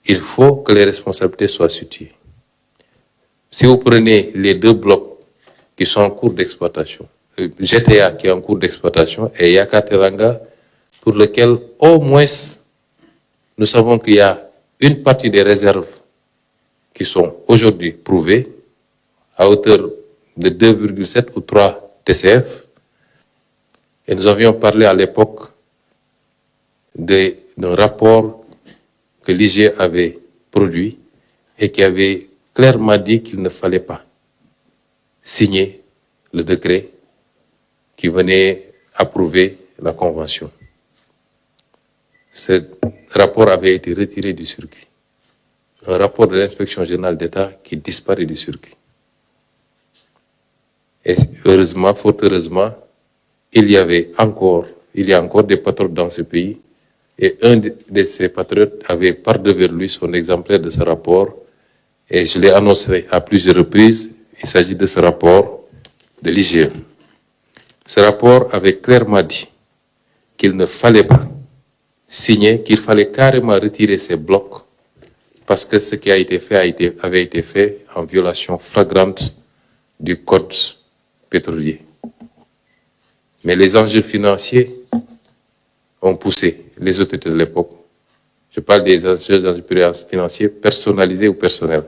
il faut que les responsabilités soient situées. Si vous prenez les deux blocs qui sont en cours d'exploitation, GTA qui est en cours d'exploitation et Yakateranga, pour lequel au moins nous savons qu'il y a une partie des réserves qui sont aujourd'hui prouvées à hauteur de 2,7 ou 3 TCF. Et nous avions parlé à l'époque d'un rapport que l'IGE avait produit et qui avait clairement dit qu'il ne fallait pas signer le décret qui venait approuver la convention. Ce rapport avait été retiré du circuit. Un rapport de l'inspection générale d'État qui disparaît du circuit. Et heureusement, fort heureusement, il y a encore des patriotes dans ce pays, et un de ces patriotes avait par devers lui son exemplaire de ce rapport, et je l'ai annoncé à plusieurs reprises. Il s'agit de ce rapport de l'IGE. Ce rapport avait clairement dit qu'il ne fallait pas signer, qu'il fallait carrément retirer ces blocs, parce que ce qui a été fait avait été fait en violation flagrante du code pétrolier. Mais les enjeux financiers ont poussé les autorités de l'époque, je parle des enjeux financiers personnalisés ou personnels,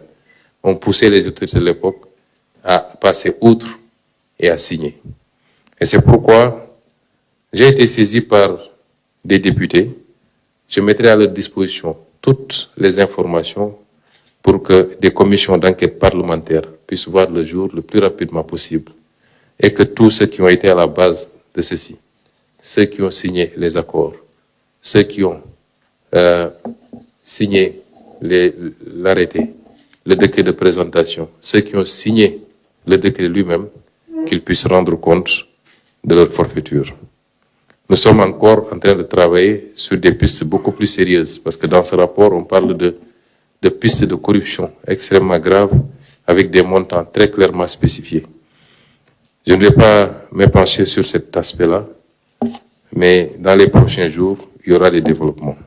ont poussé les autorités de l'époque à passer outre et à signer. Et c'est pourquoi j'ai été saisi par des députés. Je mettrai à leur disposition toutes les informations pour que des commissions d'enquête parlementaires puissent voir le jour le plus rapidement possible et que tous ceux qui ont été à la base de ceci, ceux qui ont signé les accords, ceux qui ont signé l'arrêté, le décret de présentation, ceux qui ont signé le décret lui-même, qu'ils puissent rendre compte de leur forfaiture. Nous sommes encore en train de travailler sur des pistes beaucoup plus sérieuses, parce que dans ce rapport, on parle de pistes de corruption extrêmement graves, avec des montants très clairement spécifiés. Je ne vais pas m'épancher sur cet aspect-là, mais dans les prochains jours, il y aura des développements.